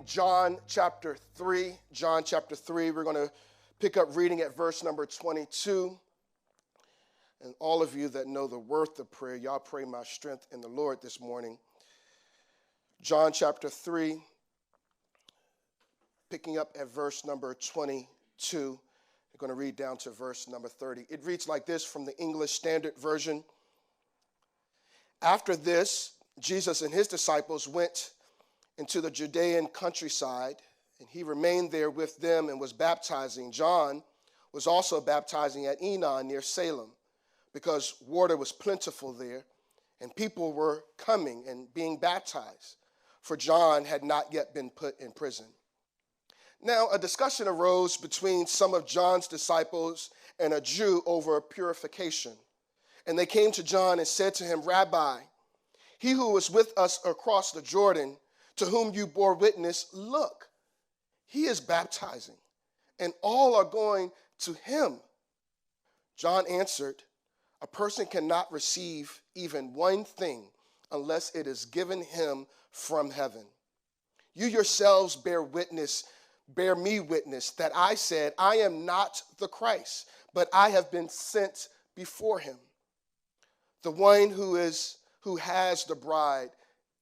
John chapter 3. John chapter 3, we're going to pick up reading at verse number 22. And all of you that know the worth of prayer, y'all pray my strength in the Lord this morning. John chapter 3, picking up at verse number 22. We're going to read down to verse number 30. It reads like this from the English Standard Version. After this, Jesus and his disciples went into the Judean countryside, and he remained there with them and was baptizing. John was also baptizing at Enon near Salem, because water was plentiful there, and people were coming and being baptized, for John had not yet been put in prison. Now, a discussion arose between some of John's disciples and a Jew over purification. And they came to John and said to him, Rabbi, he who was with us across the Jordan, to whom you bore witness, look, he is baptizing, and all are going to him. John answered, a person cannot receive even one thing unless it is given him from heaven. You yourselves bear me witness that I said, I am not the Christ, but I have been sent before him. The one who has the bride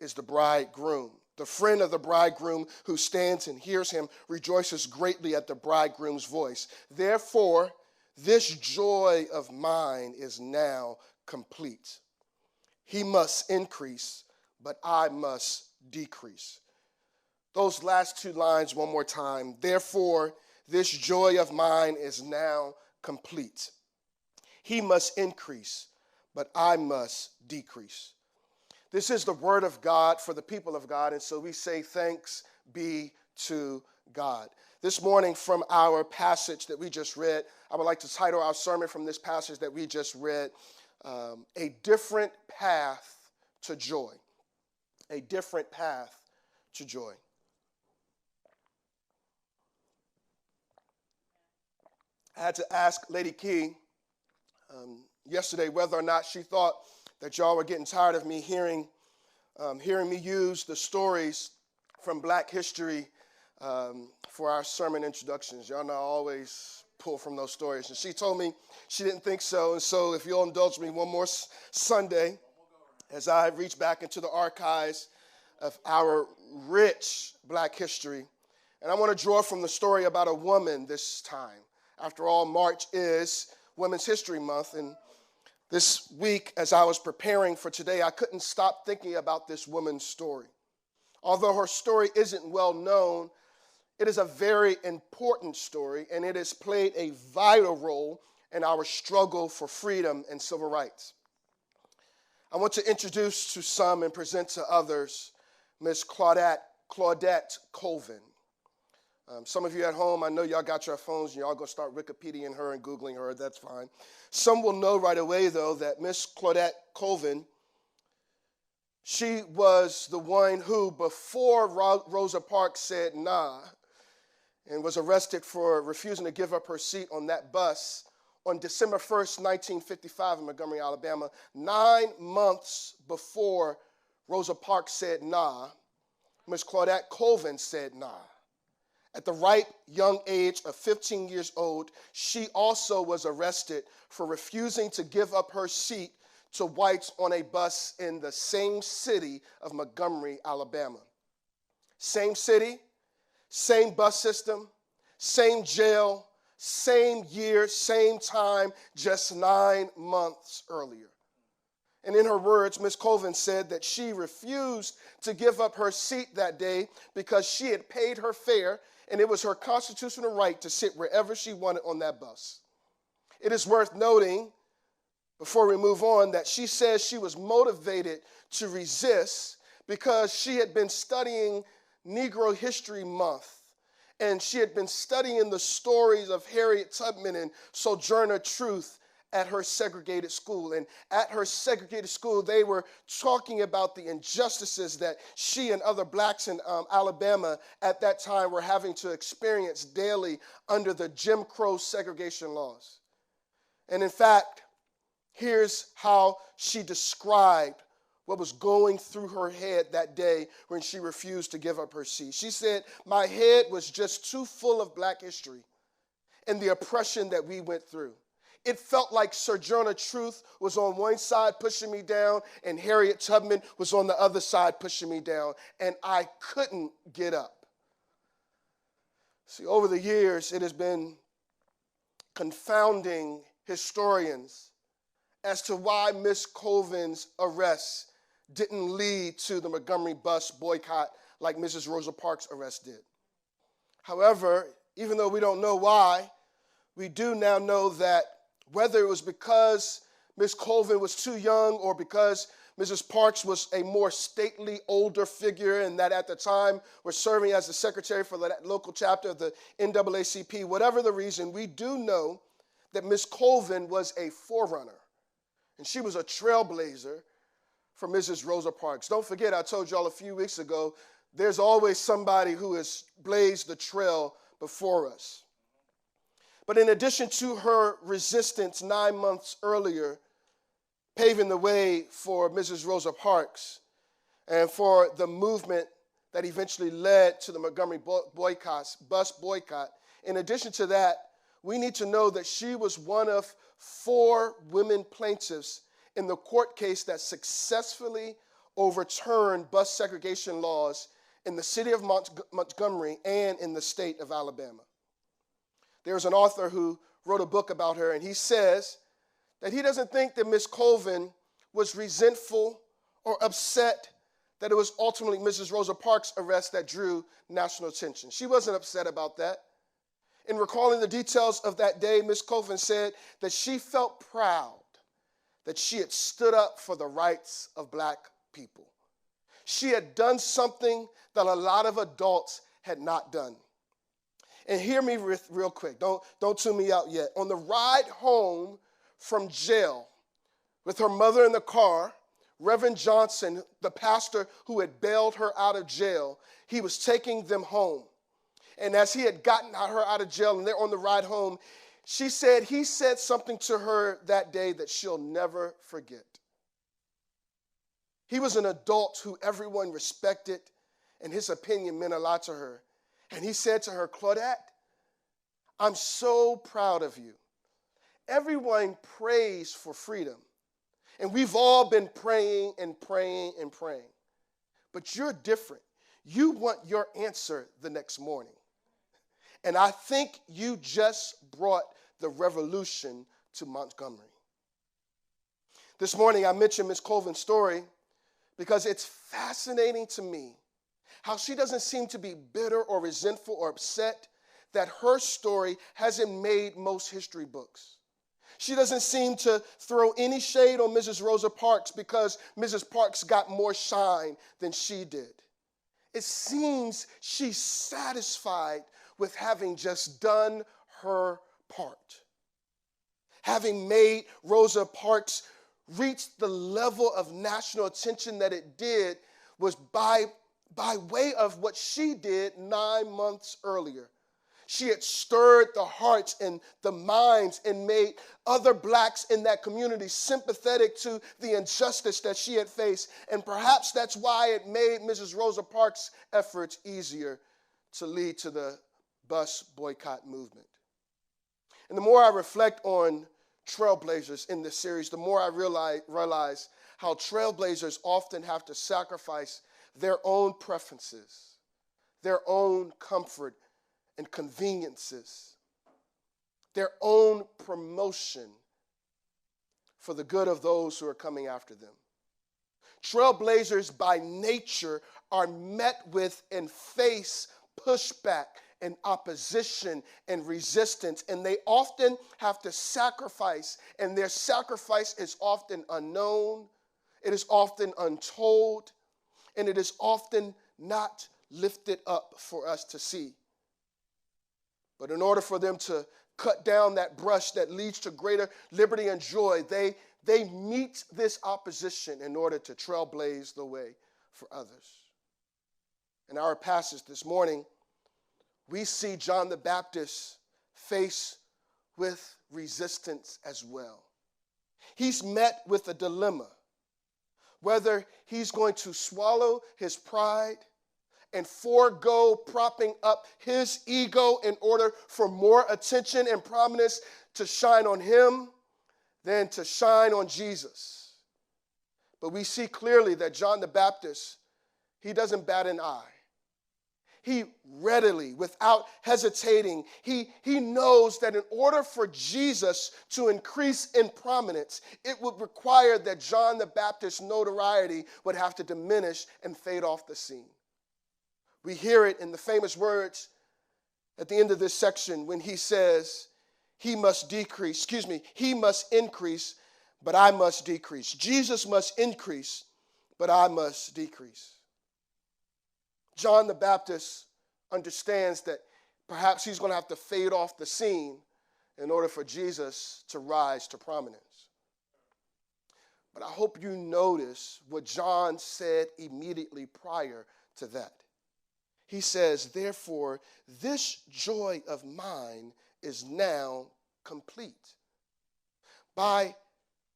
is the bridegroom. The friend of the bridegroom who stands and hears him rejoices greatly at the bridegroom's voice. Therefore, this joy of mine is now complete. He must increase, but I must decrease. Those last two lines one more time. Therefore, this joy of mine is now complete. He must increase, but I must decrease. This is the word of God for the people of God, and so we say thanks be to God. This morning from our passage that we just read, I would like to title our sermon from this passage that we just read, A Different Path to Joy. A Different Path to Joy. I had to ask Lady Key yesterday whether or not she thought that y'all were getting tired of me hearing me use the stories from Black history for our sermon introductions. Y'all know I always pull from those stories. And she told me she didn't think so. And so if you'll indulge me one more Sunday as I reach back into the archives of our rich Black history. And I want to draw from the story about a woman this time. After all, March is Women's History Month, and this week, as I was preparing for today, I couldn't stop thinking about this woman's story. Although her story isn't well known, it is a very important story, and it has played a vital role in our struggle for freedom and civil rights. I want to introduce to some and present to others Miss Claudette Colvin. Some of you at home, I know y'all got your phones and y'all go start Wikipediaing her and Googling her. That's fine. Some will know right away, though, that Miss Claudette Colvin, she was the one who, before Rosa Parks said nah, and was arrested for refusing to give up her seat on that bus on December 1st, 1955 in Montgomery, Alabama, 9 months before Rosa Parks said nah, Miss Claudette Colvin said nah. At the ripe young age of 15 years old, she also was arrested for refusing to give up her seat to whites on a bus in the same city of Montgomery, Alabama. Same city, same bus system, same jail, same year, same time, just 9 months earlier. And in her words, Ms. Colvin said that she refused to give up her seat that day because she had paid her fare, and it was her constitutional right to sit wherever she wanted on that bus. It is worth noting, before we move on, that she says she was motivated to resist because she had been studying Negro History Month, and she had been studying the stories of Harriet Tubman and Sojourner Truth at her segregated school. And at her segregated school, they were talking about the injustices that she and other blacks in Alabama at that time were having to experience daily under the Jim Crow segregation laws. And in fact, here's how she described what was going through her head that day when she refused to give up her seat. She said, "My head was just too full of Black history and the oppression that we went through. It felt like Sojourner Truth was on one side pushing me down and Harriet Tubman was on the other side pushing me down, and I couldn't get up." See, over the years, it has been confounding historians as to why Miss Colvin's arrest didn't lead to the Montgomery bus boycott like Mrs. Rosa Parks' arrest did. However, even though we don't know why, we do now know that whether it was because Miss Colvin was too young or because Mrs. Parks was a more stately, older figure and that at the time was serving as the secretary for the local chapter of the NAACP, whatever the reason, we do know that Miss Colvin was a forerunner and she was a trailblazer for Mrs. Rosa Parks. Don't forget, I told y'all a few weeks ago, there's always somebody who has blazed the trail before us. But in addition to her resistance 9 months earlier, paving the way for Mrs. Rosa Parks and for the movement that eventually led to the Montgomery bus boycott, in addition to that, we need to know that she was one of 4 women plaintiffs in the court case that successfully overturned bus segregation laws in the city of Montgomery and in the state of Alabama. There's an author who wrote a book about her, and he says that he doesn't think that Miss Colvin was resentful or upset that it was ultimately Mrs. Rosa Parks' arrest that drew national attention. She wasn't upset about that. In recalling the details of that day, Miss Colvin said that she felt proud that she had stood up for the rights of Black people. She had done something that a lot of adults had not done. And hear me real quick. Don't tune me out yet. On the ride home from jail with her mother in the car, Reverend Johnson, the pastor who had bailed her out of jail, he was taking them home. And as he had gotten her out of jail and they're on the ride home, he said something to her that day that she'll never forget. He was an adult who everyone respected, and his opinion meant a lot to her. And he said to her, "Claudette, I'm so proud of you. Everyone prays for freedom, and we've all been praying and praying and praying. But you're different. You want your answer the next morning. And I think you just brought the revolution to Montgomery." This morning, I mentioned Miss Colvin's story because it's fascinating to me how she doesn't seem to be bitter or resentful or upset that her story hasn't made most history books. She doesn't seem to throw any shade on Mrs. Rosa Parks because Mrs. Parks got more shine than she did. It seems she's satisfied with having just done her part. Having made Rosa Parks reach the level of national attention that it did was by way of what she did 9 months earlier. She had stirred the hearts and the minds and made other Blacks in that community sympathetic to the injustice that she had faced. And perhaps that's why it made Mrs. Rosa Parks' efforts easier to lead to the bus boycott movement. And the more I reflect on trailblazers in this series, the more I realize how trailblazers often have to sacrifice their own preferences, their own comfort and conveniences, their own promotion for the good of those who are coming after them. Trailblazers by nature are met with and face pushback and opposition and resistance, and they often have to sacrifice, and their sacrifice is often unknown, it is often untold, and it is often not lifted up for us to see. But in order for them to cut down that brush that leads to greater liberty and joy, they meet this opposition in order to trailblaze the way for others. In our passage this morning, we see John the Baptist face with resistance as well. He's met with a dilemma. whether he's going to swallow his pride and forego propping up his ego in order for more attention and prominence to shine on him than to shine on Jesus. But we see clearly that John the Baptist, he doesn't bat an eye. He readily, without hesitating, he knows that in order for Jesus to increase in prominence, it would require that John the Baptist's notoriety would have to diminish and fade off the scene. We hear it in the famous words at the end of this section when he says, he must increase, but I must decrease. Jesus must increase, but I must decrease. John the Baptist understands that perhaps he's going to have to fade off the scene in order for Jesus to rise to prominence. But I hope you notice what John said immediately prior to that. He says, therefore, this joy of mine is now complete. By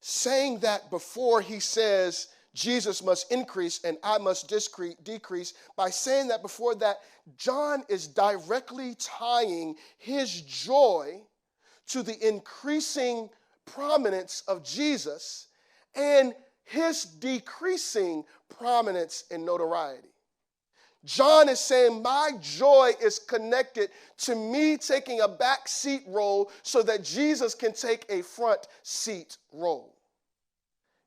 saying that before he says, Jesus must increase and I must decrease, by saying that before that, John is directly tying his joy to the increasing prominence of Jesus and his decreasing prominence and notoriety. John is saying my joy is connected to me taking a back seat role so that Jesus can take a front seat role.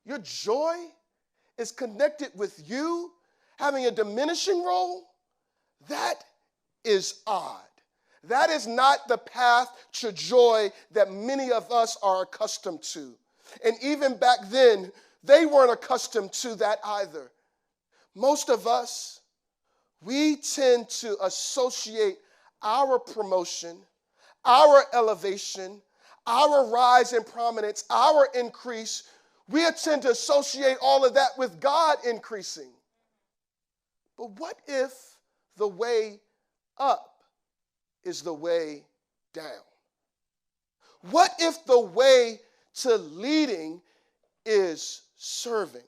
Your joy is connected with you having a diminishing role. That is odd. That is not the path to joy that many of us are accustomed to. And even back then, they weren't accustomed to that either. Most of us, we tend to associate our promotion, our elevation, our rise in prominence, our increase. We tend to associate all of that with God increasing. But what if the way up is the way down? What if the way to leading is serving?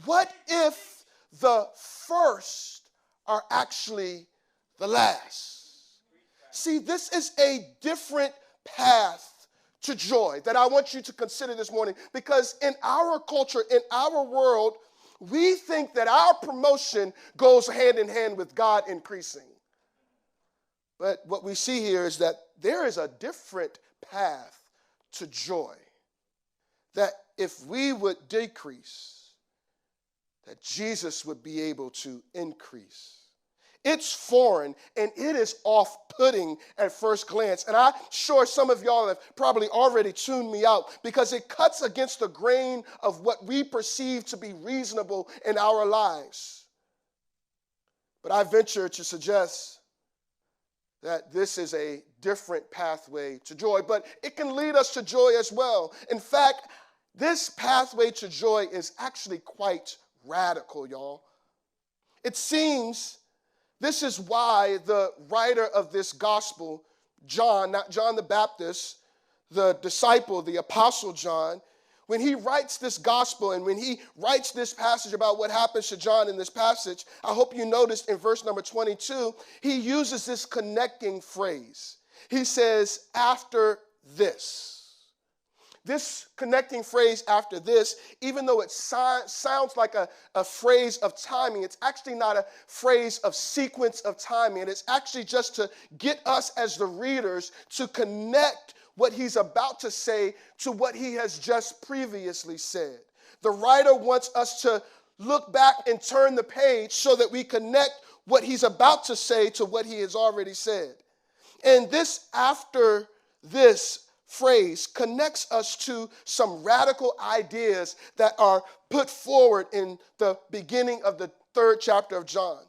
What if the first are actually the last? See, this is a different path to joy that I want you to consider this morning, because in our culture, in our world, we think that our promotion goes hand in hand with God increasing. But what we see here is that there is a different path to joy, that if we would decrease, that Jesus would be able to increase. It's foreign and it is off-putting at first glance. And I'm sure some of y'all have probably already tuned me out because it cuts against the grain of what we perceive to be reasonable in our lives. But I venture to suggest that this is a different pathway to joy, but it can lead us to joy as well. In fact, this pathway to joy is actually quite radical, y'all. It seems this is why the writer of this gospel, John, not John the Baptist, the disciple, the apostle John, when he writes this gospel and when he writes this passage about what happens to John in this passage, I hope you noticed in verse number 22, he uses this connecting phrase. He says, after this. This connecting phrase, after this, even though it sounds like a phrase of timing, it's actually not a phrase of sequence of timing. It's actually just to get us as the readers to connect what he's about to say to what he has just previously said. The writer wants us to look back and turn the page so that we connect what he's about to say to what he has already said. And this after this phrase connects us to some radical ideas that are put forward in the beginning of the 3rd chapter of John.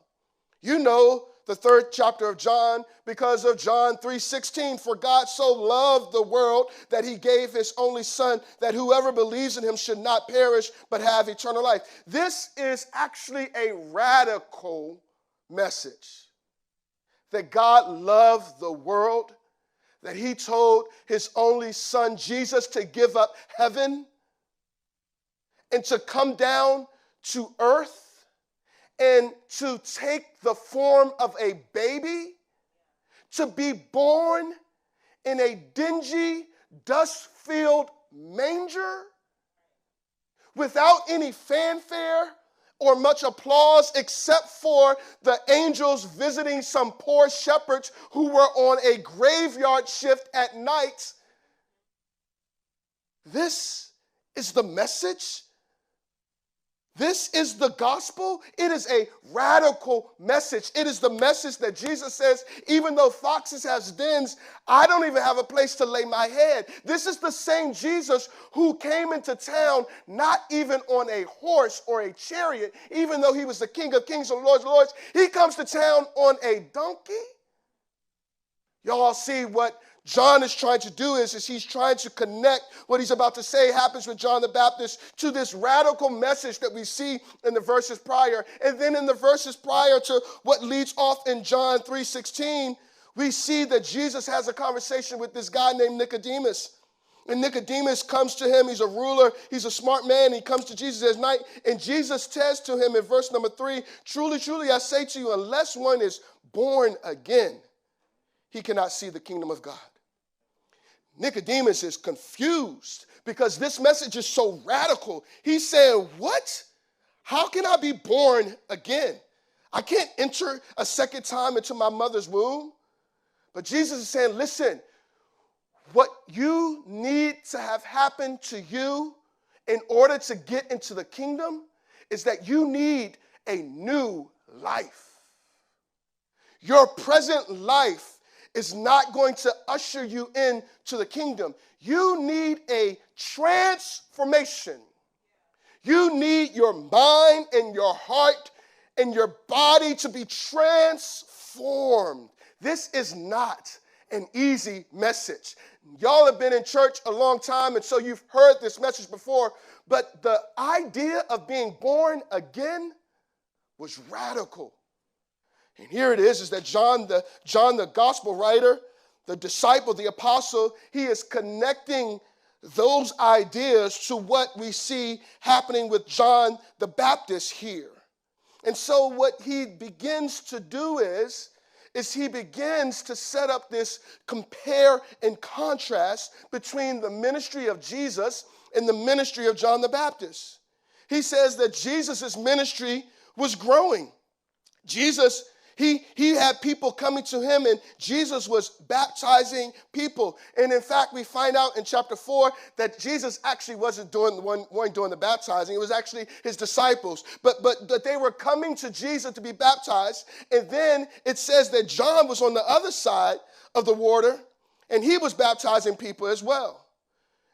You know the 3rd chapter of John because of John 3:16. For God so loved the world that he gave his only son, that whoever believes in him should not perish but have eternal life. This is actually a radical message. That God loved the world, that he told his only son Jesus to give up heaven and to come down to earth and to take the form of a baby, to be born in a dingy, dust-filled manger without any fanfare or much applause except for the angels visiting some poor shepherds who were on a graveyard shift at night. This is the message. This is the gospel. It is a radical message. It is the message that Jesus says, even though foxes have dens, I don't even have a place to lay my head. This is the same Jesus who came into town not even on a horse or a chariot, even though he was the King of Kings and Lords of Lords. He comes to town on a donkey. Y'all see what John is trying to do is he's trying to connect what he's about to say happens with John the Baptist to this radical message that we see in the verses prior. And then in the verses prior to what leads off in John 3:16, we see that Jesus has a conversation with this guy named Nicodemus. And Nicodemus comes to him. He's a ruler. He's a smart man. He comes to Jesus at night. And Jesus says to him in verse number 3, truly, truly, I say to you, unless one is born again, he cannot see the kingdom of God. Nicodemus is confused because this message is so radical. He's saying, what? How can I be born again? I can't enter a second time into my mother's womb. But Jesus is saying, listen, what you need to have happen to you in order to get into the kingdom is that you need a new life. Your present life is not going to usher you into the kingdom. You need a transformation. You need your mind and your heart and your body to be transformed. This is not an easy message. Y'all have been in church a long time, and so you've heard this message before, but the idea of being born again was radical. And here it is that John the gospel writer, the disciple, the apostle, he is connecting those ideas to what we see happening with John the Baptist here. And so what he begins to do is he begins to set up this compare and contrast between the ministry of Jesus and the ministry of John the Baptist. He says that Jesus' ministry was growing. Jesus, he had people coming to him, and Jesus was baptizing people. And in fact, we find out in chapter 4 that Jesus actually wasn't doing the baptizing. It was actually his disciples. But they were coming to Jesus to be baptized. And then it says that John was on the other side of the water, and he was baptizing people as well.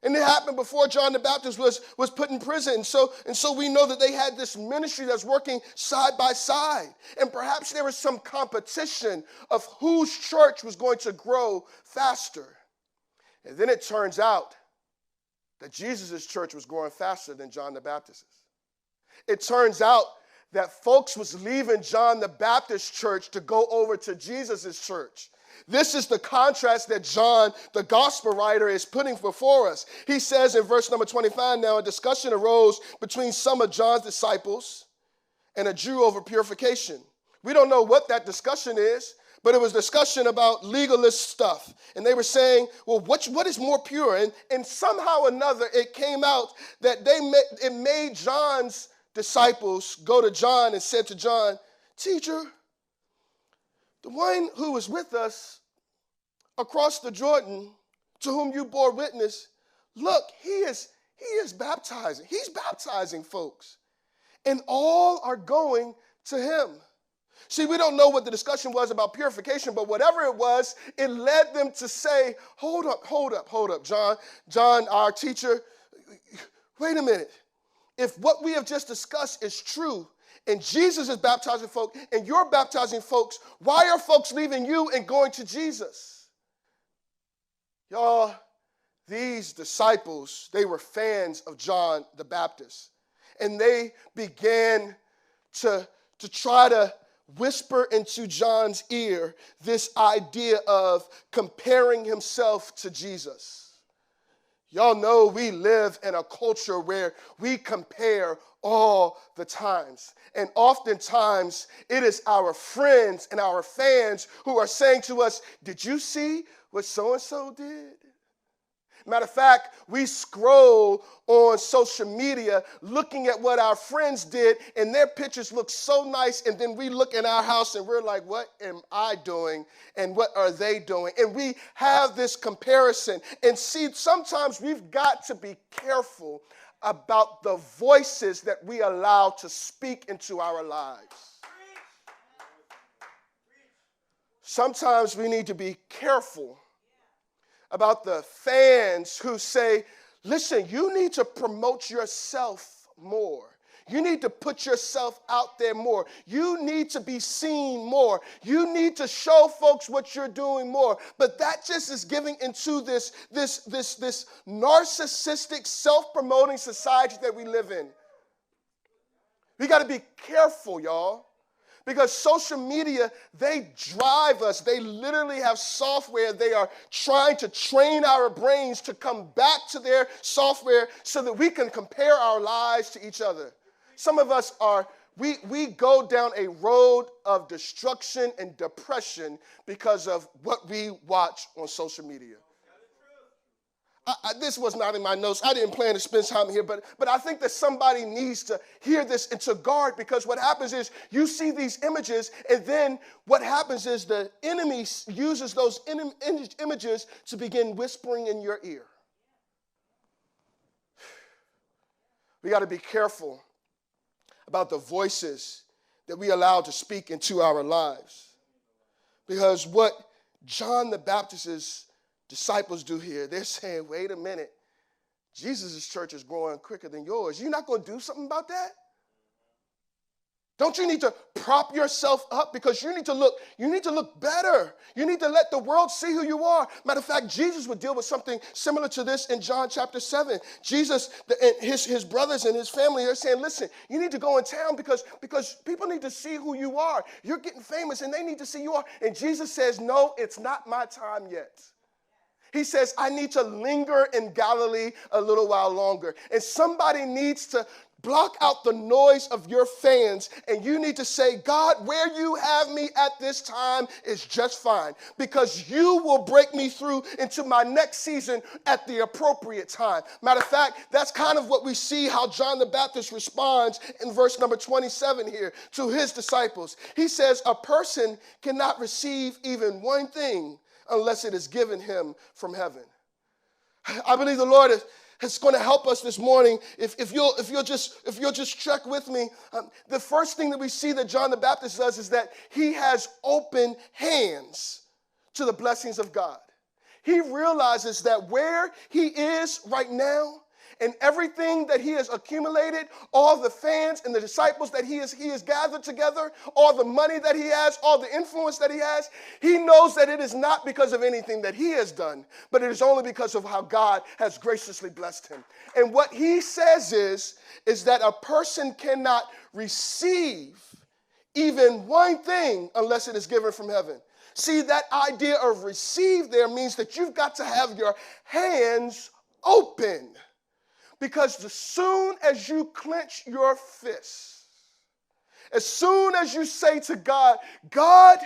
And it happened before John the Baptist was put in prison. And so we know that they had this ministry that's working side by side. And perhaps there was some competition of whose church was going to grow faster. And then it turns out that Jesus' church was growing faster than John the Baptist's. It turns out that folks was leaving John the Baptist church to go over to Jesus' church. This is the contrast that John, the gospel writer, is putting before us. He says in verse number 25, now a discussion arose between some of John's disciples and a Jew over purification. We don't know what that discussion is, but it was discussion about legalist stuff. And they were saying, well, what is more pure? And somehow or another, it came out that it made John's disciples go to John and said to John, teacher, the one who was with us across the Jordan, to whom you bore witness, look, he is baptizing. He's baptizing folks. And all are going to him. See, we don't know what the discussion was about purification, but whatever it was, it led them to say, hold up, John, our teacher, wait a minute. If what we have just discussed is true, and Jesus is baptizing folks, and you're baptizing folks, why are folks leaving you and going to Jesus? Y'all, these disciples, they were fans of John the Baptist. And they began to try to whisper into John's ear this idea of comparing himself to Jesus. Y'all know we live in a culture where we compare all the times. And oftentimes it is our friends and our fans who are saying to us, did you see what so-and-so did? Matter of fact, we scroll on social media looking at what our friends did, and their pictures look so nice, and then we look in our house and we're like, what am I doing, and what are they doing? And we have this comparison. And see, sometimes we've got to be careful about the voices that we allow to speak into our lives. Sometimes we need to be careful about the fans who say, listen, you need to promote yourself more. You need to put yourself out there more. You need to be seen more. You need to show folks what you're doing more. But that just is giving into this narcissistic, self-promoting society that we live in. We got to be careful, y'all. Because social media, they drive us. They literally have software. They are trying to train our brains to come back to their software so that we can compare our lives to each other. Some of us we go down a road of destruction and depression because of what we watch on social media. This was not in my notes. I didn't plan to spend time here, but I think that somebody needs to hear this and to guard, because what happens is you see these images, and then what happens is the enemy uses those images to begin whispering in your ear. We got to be careful about the voices that we allow to speak into our lives, because what John the Baptist's disciples do here, they're saying, wait a minute, Jesus' church is growing quicker than yours. You're not going to do something about that? Don't you need to prop yourself up, because you need to look better. You need to let the world see who you are. Matter of fact, Jesus would deal with something similar to this in John chapter 7. Jesus and his brothers and his family are saying, listen, you need to go in town because people need to see who you are. You're getting famous and they need to see you are. And Jesus says, no, it's not my time yet. He says, I need to linger in Galilee a little while longer. And somebody needs to block out the noise of your fans, and you need to say, God, where you have me at this time is just fine, because you will break me through into my next season at the appropriate time. Matter of fact, that's kind of what we see how John the Baptist responds in verse number 27 here to his disciples. He says, a person cannot receive even one thing unless it is given him from heaven. I believe the Lord is going to help us this morning. If you'll just trek with me, the first thing that we see that John the Baptist does is that he has open hands to the blessings of God. He realizes that where he is right now, and everything that he has accumulated, all the fans and the disciples that he has gathered together, all the money that he has, all the influence that he has, he knows that it is not because of anything that he has done, but it is only because of how God has graciously blessed him. And what he says is that a person cannot receive even one thing unless it is given from heaven. See, that idea of receive there means that you've got to have your hands open. Because as soon as you clench your fists, as soon as you say to God, God,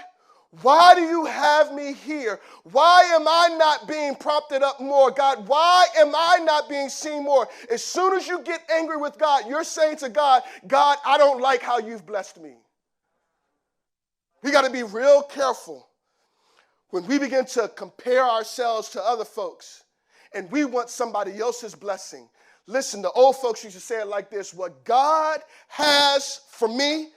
why do you have me here? Why am I not being prompted up more? God, why am I not being seen more? As soon as you get angry with God, you're saying to God, God, I don't like how you've blessed me. We got to be real careful when we begin to compare ourselves to other folks and we want somebody else's blessing. Listen, the old folks used to say it like this: what God has for me,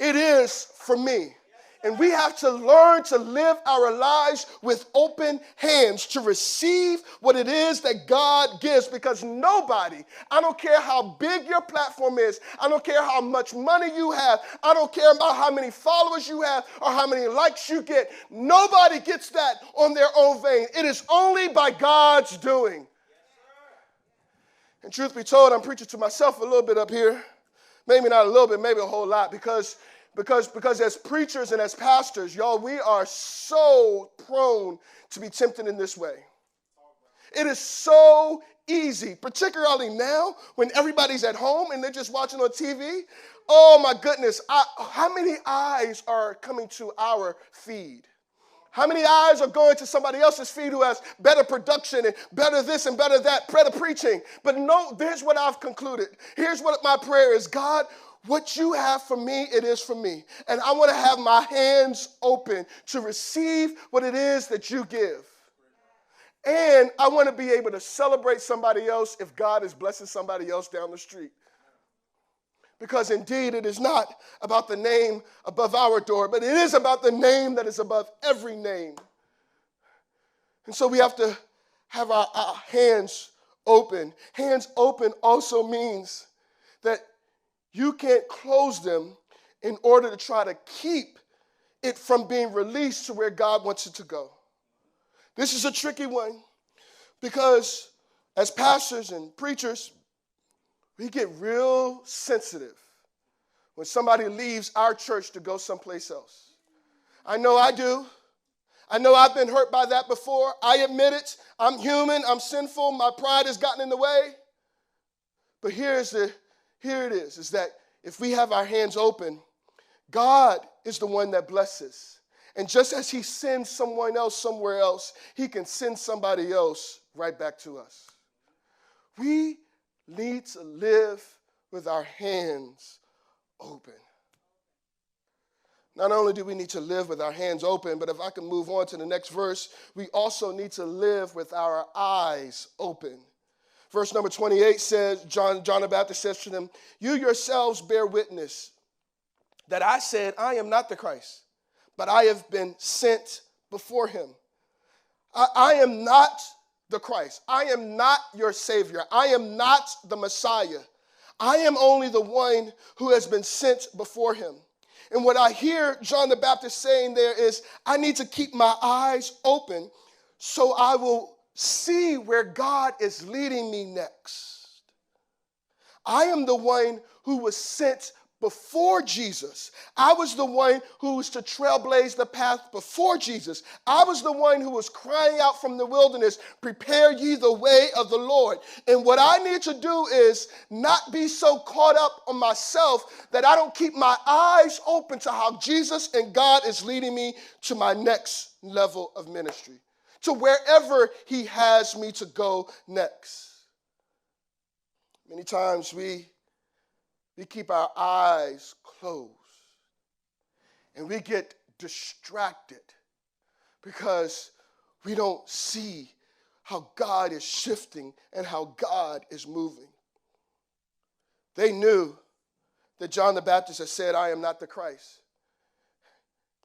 it is for me. And we have to learn to live our lives with open hands to receive what it is that God gives, because nobody, I don't care how big your platform is, I don't care how much money you have, I don't care about how many followers you have or how many likes you get, nobody gets that on their own vein. It is only by God's doing. And truth be told, I'm preaching to myself a little bit up here. Maybe not a little bit, maybe a whole lot, because as preachers and as pastors, y'all, we are so prone to be tempted in this way. It is so easy, particularly now when everybody's at home and they're just watching on TV. Oh my goodness, how many eyes are coming to our feed? How many eyes are going to somebody else's feed who has better production and better this and better that, better preaching? But no, here's what I've concluded. Here's what my prayer is. God, what you have for me, it is for me. And I want to have my hands open to receive what it is that you give. And I want to be able to celebrate somebody else if God is blessing somebody else down the street. Because indeed, it is not about the name above our door, but it is about the name that is above every name. And so we have to have our hands open. Hands open also means that you can't close them in order to try to keep it from being released to where God wants it to go. This is a tricky one because as pastors and preachers, we get real sensitive when somebody leaves our church to go someplace else. I know I do. I know I've been hurt by that before. I admit it. I'm human. I'm sinful. My pride has gotten in the way. But here it is that if we have our hands open, God is the one that blesses. And just as he sends someone else somewhere else, he can send somebody else right back to us. We need to live with our hands open. Not only do we need to live with our hands open, but if I can move on to the next verse, we also need to live with our eyes open. Verse number 28 says, John the Baptist says to them, you yourselves bear witness that I said, I am not the Christ, but I have been sent before him. I am not the Christ. I am not your Savior. I am not the Messiah. I am only the one who has been sent before him. And what I hear John the Baptist saying there is, I need to keep my eyes open so I will see where God is leading me next. I am the one who was sent before Jesus. I was the one who was to trailblaze the path before Jesus. I was the one who was crying out from the wilderness, prepare ye the way of the Lord. And what I need to do is not be so caught up on myself that I don't keep my eyes open to how Jesus and God is leading me to my next level of ministry, to wherever he has me to go next. Many times we keep our eyes closed and we get distracted because we don't see how God is shifting and how God is moving. They knew that John the Baptist had said, I am not the Christ.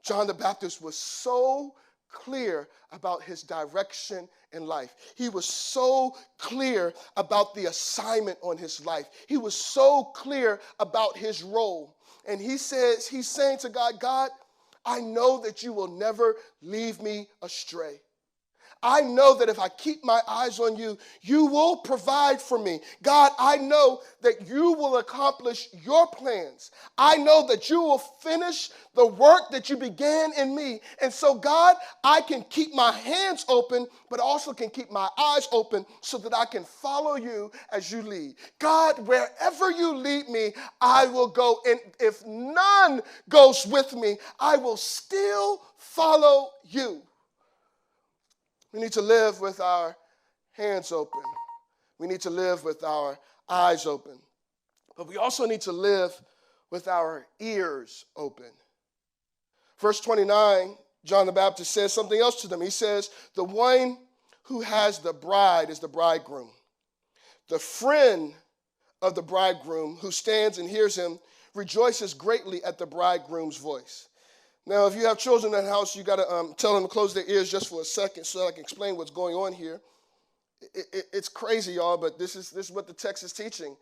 John the Baptist was so clear about his direction in life. He was so clear about the assignment on his life. He was so clear about his role. And he's saying to God, God, I know that you will never leave me astray. I know that if I keep my eyes on you, you will provide for me. God, I know that you will accomplish your plans. I know that you will finish the work that you began in me. And so, God, I can keep my hands open, but also can keep my eyes open so that I can follow you as you lead. God, wherever you lead me, I will go. And if none goes with me, I will still follow you. We need to live with our hands open. We need to live with our eyes open. But we also need to live with our ears open. Verse 29, John the Baptist says something else to them. He says, the one who has the bride is the bridegroom. The friend of the bridegroom who stands and hears him rejoices greatly at the bridegroom's voice. Now, if you have children in the house, you got to tell them to close their ears just for a second so that I can explain what's going on here. It's crazy, y'all, but this is what the text is teaching.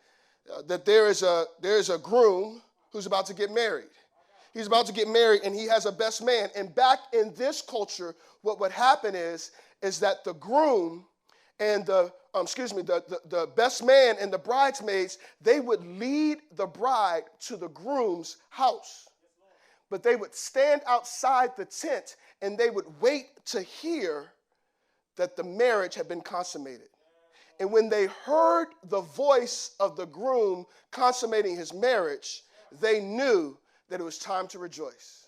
That there is a groom who's about to get married. He's about to get married, and he has a best man. And back in this culture, what would happen is that the groom and the best man and the bridesmaids, they would lead the bride to the groom's house. But they would stand outside the tent and they would wait to hear that the marriage had been consummated. And when they heard the voice of the groom consummating his marriage, they knew that it was time to rejoice.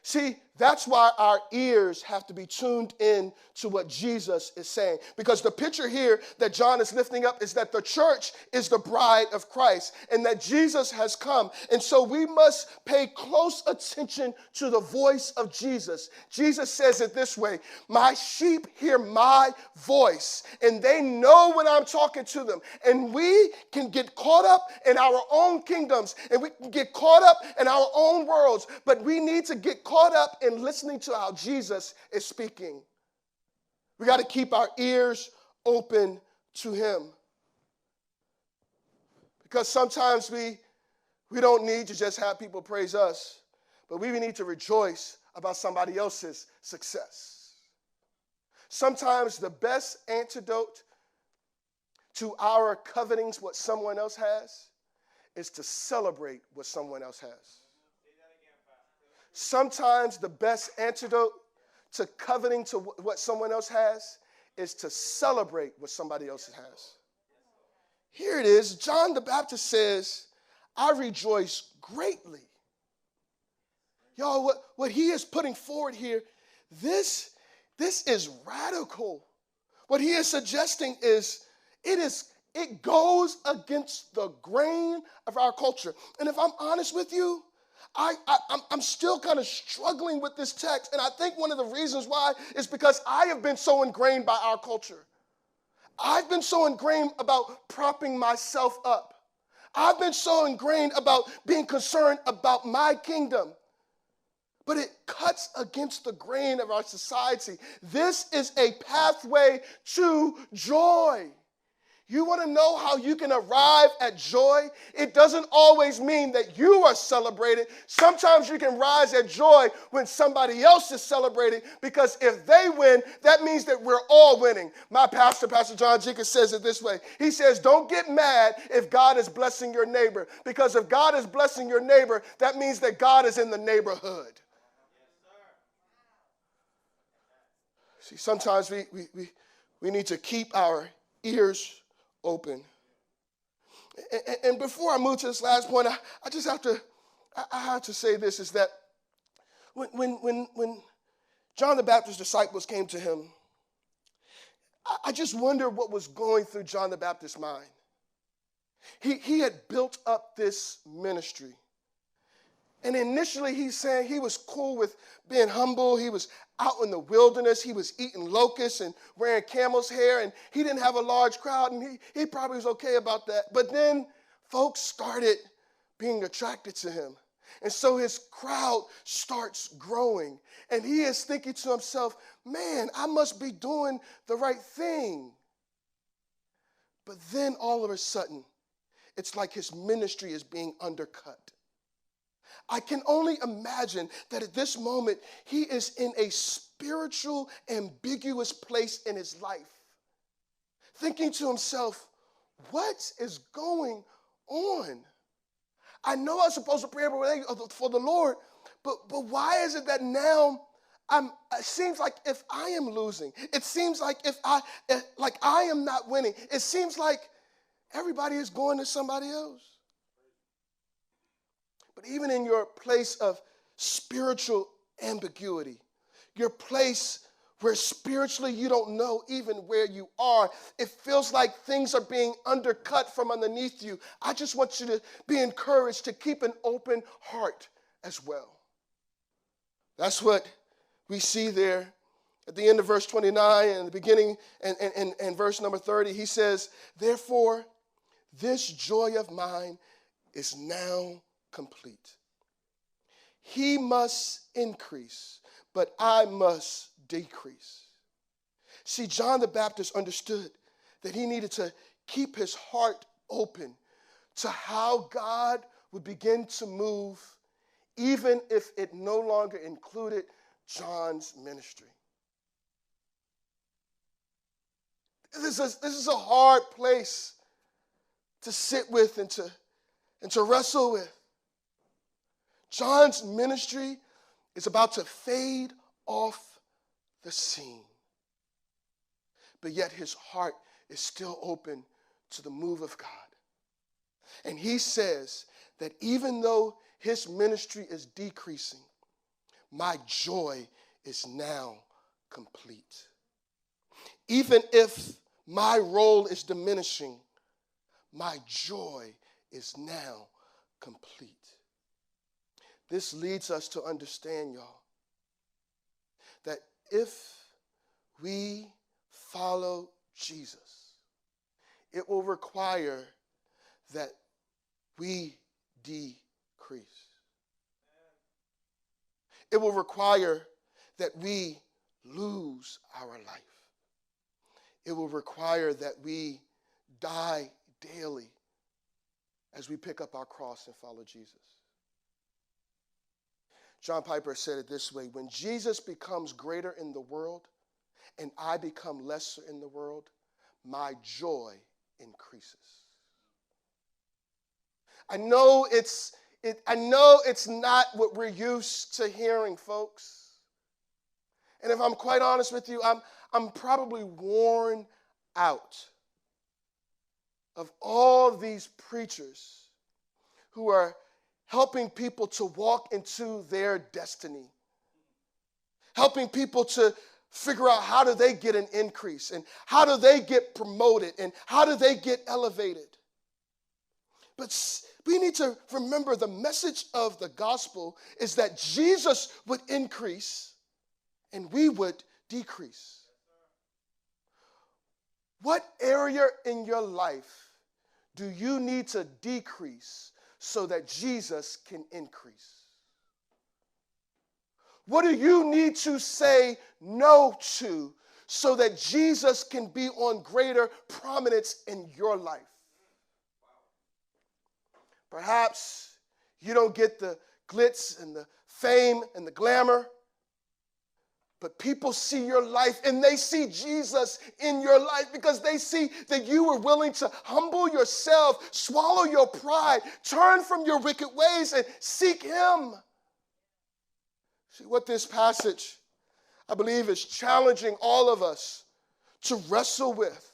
See, that's why our ears have to be tuned in to what Jesus is saying. Because the picture here that John is lifting up is that the church is the bride of Christ and that Jesus has come. And so we must pay close attention to the voice of Jesus. Jesus says it this way, my sheep hear my voice and they know when I'm talking to them. And we can get caught up in our own kingdoms and we can get caught up in our own worlds, but we need to get caught up in listening to how Jesus is speaking. We got to keep our ears open to him. Because sometimes we don't need to just have people praise us, but we need to rejoice about somebody else's success. Sometimes the best antidote to our coveting what someone else has is to celebrate what someone else has. Sometimes the best antidote to coveting to what someone else has is to celebrate what somebody else has. Here it is. John the Baptist says, I rejoice greatly. Y'all, what he is putting forward here, this is radical. What he is suggesting is it goes against the grain of our culture. And if I'm honest with you, I'm still kind of struggling with this text, and I think one of the reasons why is because I have been so ingrained by our culture. I've been so ingrained about propping myself up. I've been so ingrained about being concerned about my kingdom. But it cuts against the grain of our society. This is a pathway to joy. You want to know how you can arrive at joy? It doesn't always mean that you are celebrated. Sometimes you can rise at joy when somebody else is celebrating, because if they win, that means that we're all winning. My pastor, Pastor John Jenkins, says it this way. He says, don't get mad if God is blessing your neighbor, because if God is blessing your neighbor, that means that God is in the neighborhood. See, sometimes we need to keep our ears open. And before I move to this last point, I just have to say this, is that when John the Baptist's disciples came to him, I just wonder what was going through John the Baptist's mind. He had built up this ministry. And initially he's saying he was cool with being humble. He was out in the wilderness. He was eating locusts and wearing camel's hair, and he didn't have a large crowd, and he probably was okay about that. But then folks started being attracted to him. And so his crowd starts growing. And he is thinking to himself, man, I must be doing the right thing. But then all of a sudden, it's like his ministry is being undercut. I can only imagine that at this moment, he is in a spiritual, ambiguous place in his life, thinking to himself, what is going on? I know I'm supposed to pray for the Lord, but why is it that now it seems like if I am losing, it seems like if I am not winning, it seems like everybody is going to somebody else. But even in your place of spiritual ambiguity, your place where spiritually you don't know even where you are, it feels like things are being undercut from underneath you. I just want you to be encouraged to keep an open heart as well. That's what we see there at the end of verse 29 and the beginning and verse number 30. He says, therefore, this joy of mine is now complete. He must increase, but I must decrease. See, John the Baptist understood that he needed to keep his heart open to how God would begin to move, even if it no longer included John's ministry. This is a hard place to sit with and to wrestle with. John's ministry is about to fade off the scene. But yet his heart is still open to the move of God. And he says that even though his ministry is decreasing, my joy is now complete. Even if my role is diminishing, my joy is now complete. This leads us to understand, y'all, that if we follow Jesus, it will require that we decrease. It will require that we lose our life. It will require that we die daily as we pick up our cross and follow Jesus. John Piper said it this way: when Jesus becomes greater in the world and I become lesser in the world, my joy increases. I know it's not what we're used to hearing, folks. And if I'm quite honest with you, I'm probably worn out of all these preachers who are helping people to walk into their destiny, helping people to figure out how do they get an increase and how do they get promoted and how do they get elevated. But we need to remember the message of the gospel is that Jesus would increase and we would decrease. What area in your life do you need to decrease so that Jesus can increase? What do you need to say no to so that Jesus can be on greater prominence in your life? Perhaps you don't get the glitz and the fame and the glamour, but people see your life and they see Jesus in your life because they see that you were willing to humble yourself, swallow your pride, turn from your wicked ways and seek him. See, what this passage, I believe, is challenging all of us to wrestle with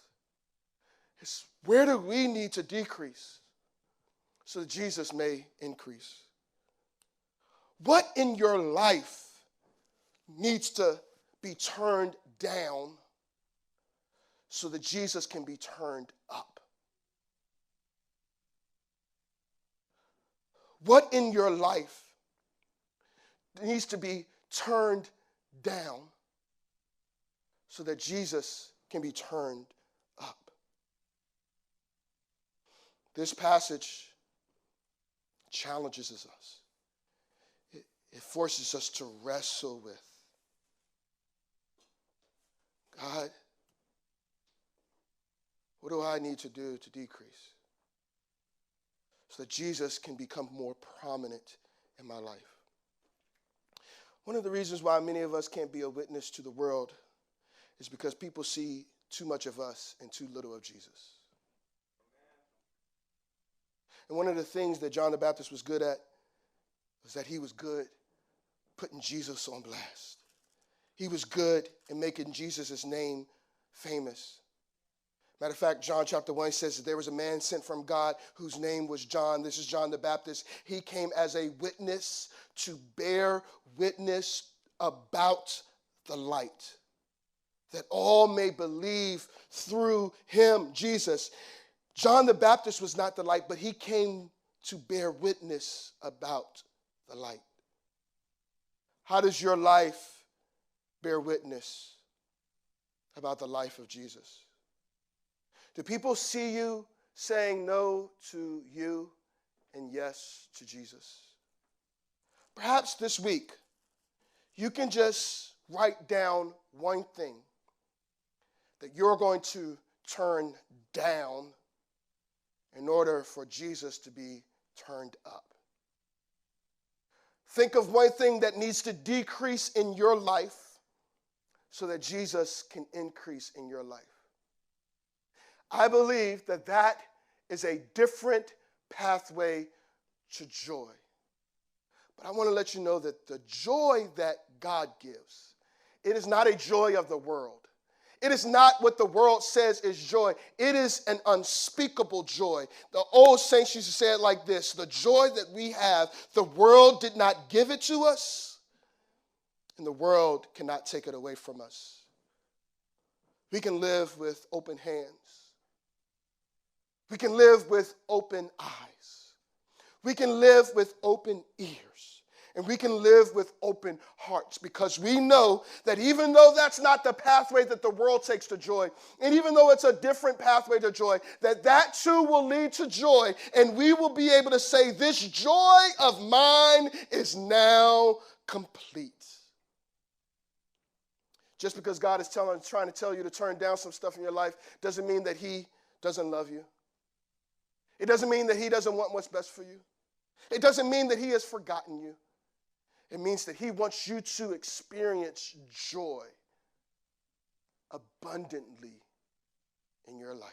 is where do we need to decrease so that Jesus may increase? What in your life needs to be turned down so that Jesus can be turned up? What in your life needs to be turned down so that Jesus can be turned up? This passage challenges us. It forces us to wrestle with, God, what do I need to do to decrease so that Jesus can become more prominent in my life? One of the reasons why many of us can't be a witness to the world is because people see too much of us and too little of Jesus. And one of the things that John the Baptist was good at was that he was good putting Jesus on blast. He was good in making Jesus' name famous. Matter of fact, John chapter 1 says that there was a man sent from God whose name was John. This is John the Baptist. He came as a witness to bear witness about the light, that all may believe through him, Jesus. John the Baptist was not the light, but he came to bear witness about the light. How does your life bear witness about the life of Jesus? Do people see you saying no to you and yes to Jesus? Perhaps this week, you can just write down one thing that you're going to turn down in order for Jesus to be turned up. Think of one thing that needs to decrease in your life so that Jesus can increase in your life. I believe that that is a different pathway to joy. But I want to let you know that the joy that God gives, it is not a joy of the world. It is not what the world says is joy. It is an unspeakable joy. The old saints used to say it like this: the joy that we have, the world did not give it to us, and the world cannot take it away from us. We can live with open hands. We can live with open eyes. We can live with open ears. And we can live with open hearts, because we know that even though that's not the pathway that the world takes to joy, and even though it's a different pathway to joy, that too will lead to joy, and we will be able to say, this joy of mine is now complete. Just because God is trying to tell you to turn down some stuff in your life doesn't mean that he doesn't love you. It doesn't mean that he doesn't want what's best for you. It doesn't mean that he has forgotten you. It means that he wants you to experience joy abundantly in your life.